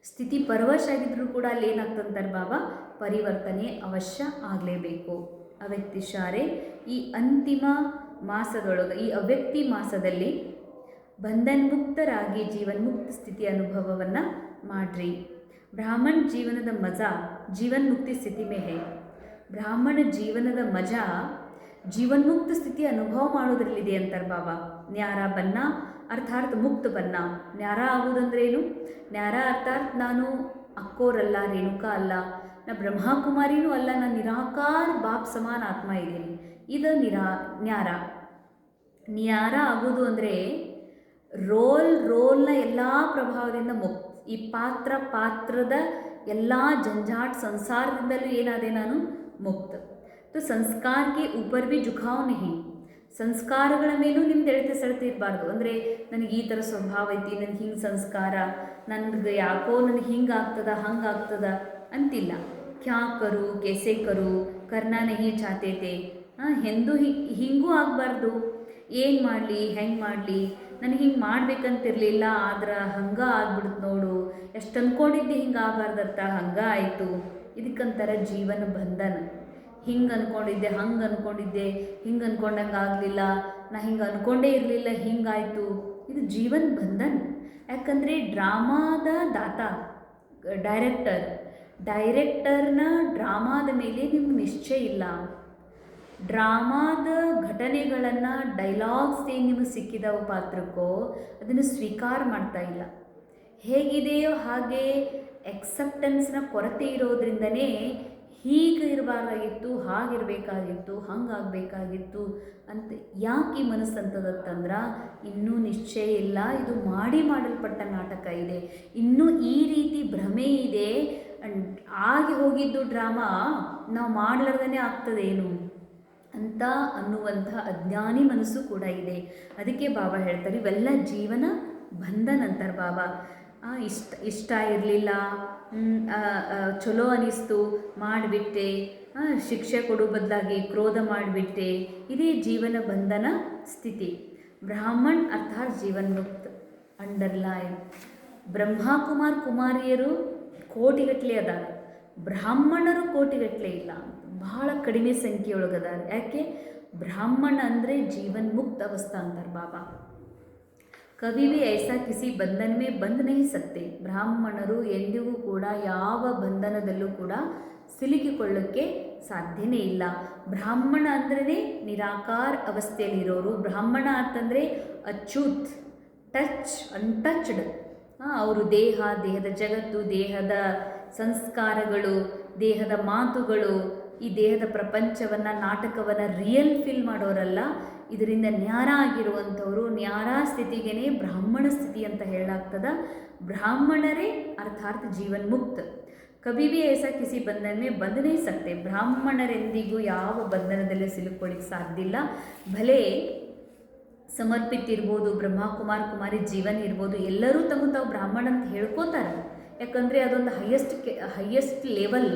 ಸ್ಥಿತಿ ಪರವಶ ಆಗಿದ್ರೂ ಕೂಡ ಅಲ್ಲಿ ಏನಾಗ್ತಂತಾರೆ ಬಾಬಾ, ಪರಿವರ್ತನೆ ಅವಶ್ಯ ಆಗಲೇಬೇಕು. ಅವ್ಯಕ್ತಿಶಾರೆ ಈ ಅಂತಿಮ ಮಾಸದೊಳಗೆ, ಈ ಅವ್ಯಕ್ತಿ ಮಾಸದಲ್ಲಿ ಬಂಧನ್ಮುಕ್ತರಾಗಿ ಜೀವನ್ಮುಕ್ತ ಸ್ಥಿತಿ ಅನುಭವವನ್ನು ಮಾಡ್ರಿ. ಬ್ರಾಹ್ಮಣ ಜೀವನದ ಮಜಾ ಜೀವನ್ಮುಕ್ತಿ ಸ್ಥಿತಿ ಮೇ ಹೈ. ಬ್ರಾಹ್ಮಣ ಜೀವನದ ಮಜಾ ಜೀವನ್ಮುಕ್ತ ಸ್ಥಿತಿ ಅನುಭವ ಮಾಡೋದ್ರಲ್ಲಿದೆ ಅಂತಾರೆ ಬಾಬಾ. ನ್ಯಾರ ಬನ್ನ ಅರ್ಥಾತ್ ಮುಕ್ತ ಬನ್ನ. ನ್ಯಾರ ಆಗುವುದಂದ್ರೇನು? ನ್ಯಾರ ಅರ್ಥಾತ್ ನಾನು ಅಕ್ಕೋರಲ್ಲ, ರೇಣುಕಾ ಅಲ್ಲ, ನಾ ಬ್ರಹ್ಮಕುಮಾರಿನೂ ಅಲ್ಲ, ನಾನು ನಿರಾಕಾರ ಬಾಪ್ ಸಮಾನ ಆತ್ಮ ಇದ್ದೀನಿ. ಇದು ನ್ಯಾರ. ನ್ಯಾರ ಆಗೋದು ಅಂದರೆ ರೋಲ್ನ ಎಲ್ಲ ಪ್ರಭಾವದಿಂದ ಮುಕ್ತ. ಈ ಪಾತ್ರದ ಎಲ್ಲ ಜಂಜಾಟ್ ಸಂಸಾರದಿಂದಲೂ ಏನಾದೆ, ನಾನು ಮುಕ್ತ. तो संस्कार के ऊपर भी झुकाव नहीं. ಸಂಸ್ಕಾರಗಳ ಮೇಲೂ ನಿಮ್ದು ಎಳೆತ ಸೆಳೆತ ಇರಬಾರ್ದು. ಅಂದರೆ ನನಗೆ ಈ ಥರ ಸ್ವಭಾವ ಐತಿ, ನನಗೆ ಹಿಂಗೆ ಸಂಸ್ಕಾರ, ನನಗೆ ಯಾಕೋ ನನಗೆ ಹಿಂಗೆ ಆಗ್ತದ ಹಂಗೆ ಆಗ್ತದ ಅಂತಿಲ್ಲ. ಕ್ಯಾ ಕರು ಕೆಸೆ ಕರು ಕರ್ನಾ ನಹಿ ಚಾತೆ ಥೆ, ಎಂದು ಹಿಂಗೂ ಆಗಬಾರ್ದು. ಏನು ಮಾಡಲಿ ಹೆಂಗೆ ಮಾಡಲಿ, ನನಗೆ ಹಿಂಗೆ ಮಾಡ್ಬೇಕಂತಿರಲಿಲ್ಲ ಆದ್ರೆ ಹಂಗೆ ಆಗ್ಬಿಡ್ತು ನೋಡು, ಎಷ್ಟು ಅಂದ್ಕೊಂಡಿದ್ದೆ ಹಿಂಗೆ ಆಗಬಾರ್ದತ್ತ ಹಂಗೆ ಆಯಿತು. ಇದಕ್ಕಂತಾರ ಜೀವನ ಬಂಧನ. ಹಿಂಗೆ ಅಂದ್ಕೊಂಡಿದ್ದೆ ಹಂಗೆ ಅಂದ್ಕೊಂಡಿದ್ದೆ, ಹಿಂಗೆ ಅಂದ್ಕೊಂಡಂಗೆ ಆಗಲಿಲ್ಲ, ನಾ ಹಿಂಗೆ ಅಂದ್ಕೊಂಡೇ ಇರಲಿಲ್ಲ ಹಿಂಗಾಯಿತು. ಇದು ಜೀವನ ಬಂಧನ. ಯಾಕಂದರೆ ಡ್ರಾಮಾದ ದಾತ ಡೈರೆಕ್ಟರ್ನ ಡ್ರಾಮಾದ ಮೇಲೆ ನಿಮ್ಗೆ ನಿಶ್ಚಯ ಇಲ್ಲ. ಡ್ರಾಮಾದ ಘಟನೆಗಳನ್ನು ಡೈಲಾಗ್ಸ್ ಏನು ನಿಮಗೆ ಸಿಕ್ಕಿದವು ಪಾತ್ರಕ್ಕೋ ಅದನ್ನು ಸ್ವೀಕಾರ ಮಾಡ್ತಾ ಇಲ್ಲ. ಹೇಗಿದೆಯೋ ಹಾಗೆ ಎಕ್ಸೆಪ್ಟೆನ್ಸ್ನ ಕೊರತೆ ಇರೋದ್ರಿಂದನೇ ಹೀಗೆ ಇರಬಾರ್ದಾಗಿತ್ತು, ಹಾಗಿರಬೇಕಾಗಿತ್ತು, ಹಂಗಾಗಬೇಕಾಗಿತ್ತು ಅಂತ ಯಾಕೆ ಈ ಮನಸ್ಸು ಅಂತದತ್ತಂದ್ರೆ ಇನ್ನೂ ನಿಶ್ಚಯ ಇಲ್ಲ, ಇದು ಮಾಡಲ್ಪಟ್ಟ ನಾಟಕ ಇದೆ, ಇನ್ನೂ ಈ ರೀತಿ ಭ್ರಮೆ ಇದೆ, ಆಗಿ ಹೋಗಿದ್ದು ಡ್ರಾಮಾ ನಾವು ಮಾಡಲಾರ್ದೇ ಆಗ್ತದೇನು ಅಂತ ಅನ್ನುವಂಥ ಅಜ್ಞಾನಿ ಮನಸ್ಸು ಕೂಡ ಇದೆ. ಅದಕ್ಕೆ ಬಾಬಾ ಹೇಳ್ತಾರೆ ಇವೆಲ್ಲ ಜೀವನ ಬಂಧನ ಅಂತಾರೆ ಬಾಬಾ. ಇಷ್ಟ ಇರಲಿಲ್ಲ, ಚಲೋ ಅನಿಸ್ತು ಮಾಡಿಬಿಟ್ಟೆ, ಶಿಕ್ಷೆ ಕೊಡೋ ಬದಲಾಗಿ ಕ್ರೋಧ ಮಾಡಿಬಿಟ್ಟೆ, ಇದೇ ಜೀವನ ಬಂಧನ ಸ್ಥಿತಿ. ಬ್ರಾಹ್ಮಣ್ ಅರ್ಥಾತ್ ಜೀವನ್ ಮುಕ್ತ. ಅಂಡರ್ಲೈನ್, ಬ್ರಹ್ಮಕುಮಾರ್ ಕುಮಾರಿಯರು ಕೋಟಿಗಟ್ಟಲೆ ಅದಾರ, ಬ್ರಾಹ್ಮಣರು ಕೋಟಿಗಟ್ಟಲೆ ಇಲ್ಲ, ಬಹಳ ಕಡಿಮೆ ಸಂಖ್ಯೆಯೊಳಗದಾರ. ಯಾಕೆ? ಬ್ರಾಹ್ಮಣ ಅಂದರೆ ಜೀವನ್ ಮುಕ್ತ ಅವಸ್ಥಾ ಅಂತಾರೆ ಬಾಬಾ. ಕವಿ ಭಿ ಐಸಾ ಕಿಸಿ ಬಂಧನ ಮೇ ಬಂದ್ ನಹಿ ಸಕ್ತೆ. ಬ್ರಾಹ್ಮಣರು ಎಂದಿಗೂ ಕೂಡ ಯಾವ ಬಂಧನದಲ್ಲೂ ಕೂಡ ಸಿಲುಕಿಕೊಳ್ಳೋಕ್ಕೆ ಸಾಧ್ಯನೇ ಇಲ್ಲ. ಬ್ರಾಹ್ಮಣ ಅಂದ್ರೇ ನಿರಾಕಾರ ಅವಸ್ಥೆಯಲ್ಲಿರೋರು. ಬ್ರಾಹ್ಮಣ ಅಂತಂದರೆ ಅಚ್ಯುತ್, ಅನ್ಟಚ್ಡ್. ಅವರು ದೇಹದ ಜಗತ್ತು, ದೇಹದ ಸಂಸ್ಕಾರಗಳು, ದೇಹದ ಮಾತುಗಳು, ಈ ದೇಹದ ಪ್ರಪಂಚವನ್ನು, ನಾಟಕವನ್ನು ರಿಯಲ್ ಫೀಲ್ ಮಾಡೋರಲ್ಲ. ಇದರಿಂದ ನ್ಯಾರ ಆಗಿರುವಂಥವರು, ನ್ಯಾರ ಸ್ಥಿತಿಗೇ ಬ್ರಾಹ್ಮಣ ಸ್ಥಿತಿ ಅಂತ ಹೇಳಲಾಗ್ತದ. ಬ್ರಾಹ್ಮಣರೇ ಅರ್ಥಾತ್ ಜೀವನ್ ಮುಕ್ತ. ಕಭಿ ಭಿ ಐಸಾ ಕಿಸಿ ಬಂಧನ ಮೇ ಬಂದ್ ನಹಿ ಸಕ್ತೆ. ಬ್ರಾಹ್ಮಣರೆಂದಿಗೂ ಯಾವ ಬಂಧನದಲ್ಲಿ ಸಿಲುಕೊಳ್ಳಿಕ್ಕೆ ಸಾಧ್ಯ ಇಲ್ಲ. ಭಲೆ ಸಮರ್ಪಿತ ಇರ್ಬೋದು, ಬ್ರಹ್ಮಕುಮಾರ್ ಕುಮಾರಿ ಜೀವನ ಇರ್ಬೋದು, ಎಲ್ಲರೂ ತಮ್ಮ ತಾವು ಬ್ರಾಹ್ಮಣ ಅಂತ ಹೇಳ್ಕೋತಾರೆ. ಯಾಕಂದರೆ ಅದೊಂದು ಹೈಯೆಸ್ಟ್ ಲೆವೆಲ್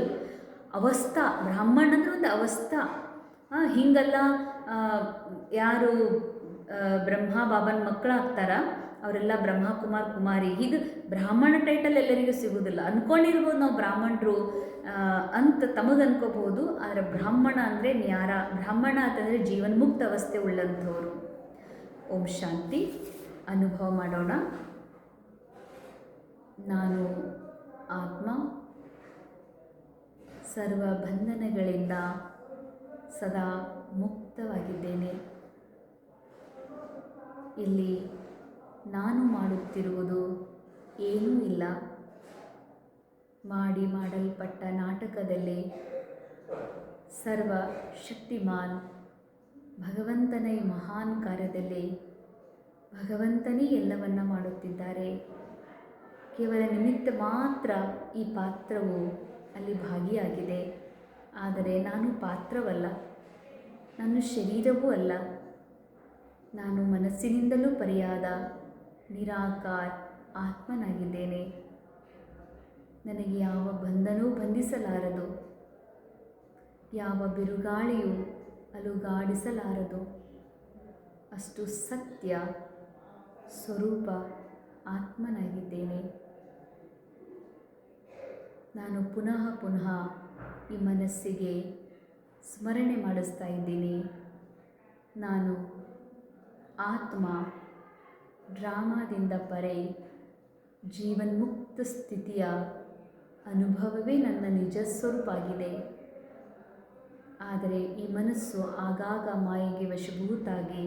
ಅವಸ್ಥಾ. ಬ್ರಾಹ್ಮಣ ಅಂದರೆ ಒಂದು ಅವಸ್ಥಾ. ಹೀಗಲ್ಲ ಯಾರು ಬ್ರಹ್ಮ ಬಾಬನ ಮಕ್ಕಳಾಗ್ತಾರ ಅವರೆಲ್ಲ ಬ್ರಹ್ಮಕುಮಾರ್ ಕುಮಾರಿ. ಇದು ಬ್ರಾಹ್ಮಣ ಟೈಟಲ್ ಎಲ್ಲರಿಗೂ ಸಿಗೋದಿಲ್ಲ. ಅಂದ್ಕೊಂಡಿರ್ಬೋದು ನಾವು ಬ್ರಾಹ್ಮಣರು ಅಂತ ತಮಗೆ ಅನ್ಕೋಬಹುದು. ಆದರೆ ಬ್ರಾಹ್ಮಣ ಅಂದರೆ ನ್ಯಾರ, ಬ್ರಾಹ್ಮಣ ಅಂತಂದರೆ ಜೀವನ್ಮುಕ್ತ ಅವಸ್ಥೆ ಉಳ್ಳಂಥವ್ರು. ಓಂ ಶಾಂತಿ. ಅನುಭವ ಮಾಡೋಣ. ನಾನು ಆತ್ಮ ಸರ್ವ ಬಂಧನಗಳಿಂದ ಸದಾ ಮುಕ್ತವಾಗಿದ್ದೇನೆ. ಇಲ್ಲಿ ನಾನು ಮಾಡುತ್ತಿರುವುದು ಏನೂ ಇಲ್ಲ. ಮಾಡಲ್ಪಟ್ಟ ನಾಟಕದಲ್ಲಿ ಸರ್ವ ಶಕ್ತಿಮಾನ್ ಭಗವಂತನ ಈ ಮಹಾನ್ ಕಾರ್ಯದಲ್ಲಿ ಭಗವಂತನೇ ಎಲ್ಲವನ್ನ ಮಾಡುತ್ತಿದ್ದಾರೆ. ಕೇವಲ ನಿಮಿತ್ತ ಮಾತ್ರ ಈ ಪಾತ್ರವು ಅಲ್ಲಿ ಭಾಗಿಯಾಗಿದೆ. ಆದರೆ ನಾನು ಪಾತ್ರವಲ್ಲ, ನಾನು ಶರೀರವೂ ಅಲ್ಲ. ನಾನು ಮನಸ್ಸಿನಿಂದಲೂ ಪರ್ಯಾದ ನಿರಾಕಾರ ಆತ್ಮನಾಗಿದ್ದೇನೆ. ನನಗೆ ಯಾವ ಬಂಧನವೂ ಬಂಧಿಸಲಾರದು, ಯಾವ ಬಿರುಗಾಳಿಯೂ ಅಲುಗಾಡಿಸಲಾರದು. ಅಷ್ಟು ಸತ್ಯ ಸ್ವರೂಪ ಆತ್ಮನಾಗಿದ್ದೇನೆ. ನಾನು ಪುನಃ ಪುನಃ ಈ ಮನಸ್ಸಿಗೆ ಸ್ಮರಣೆ ಮಾಡಿಸ್ತಾ ಇದ್ದೀನಿ. ನಾನು ಆತ್ಮ, ಡ್ರಾಮಾದಿಂದ ಪರೆ ಜೀವನ್ಮುಕ್ತ ಸ್ಥಿತಿಯ ಅನುಭವವೇ ನನ್ನ ನಿಜ ಸ್ವರೂಪ ಆಗಿದೆ. ಆದರೆ ಈ ಮನಸ್ಸು ಆಗಾಗ ಮಾಯೆಗೆ ವಶಭೂತಾಗಿ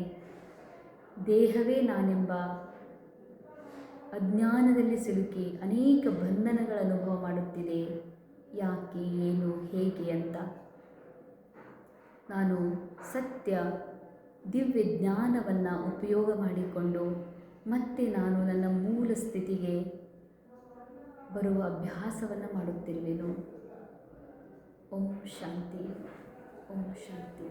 ದೇಹವೇ ನಾನೆಂಬ ಅಜ್ಞಾನದಲ್ಲಿ ಸಿಲುಕಿ ಅನೇಕ ಬಂಧನಗಳ ಅನುಭವ ಮಾಡುತ್ತಿದೆ. ಯಾಕೆ, ಏನು, ಹೇಗೆ ಅಂತ. ನಾನು ಸತ್ಯ ದಿವ್ಯ ಜ್ಞಾನವನ್ನು ಉಪಯೋಗ ಮಾಡಿಕೊಂಡು ಮತ್ತೆ ನಾನು ನನ್ನ ಮೂಲ ಸ್ಥಿತಿಗೆ ಬರುವ ಅಭ್ಯಾಸವನ್ನು ಮಾಡುತ್ತಿರುವೆನು. ಓಂ ಶಾಂತಿ, ಓಂ ಶಾಂತಿ.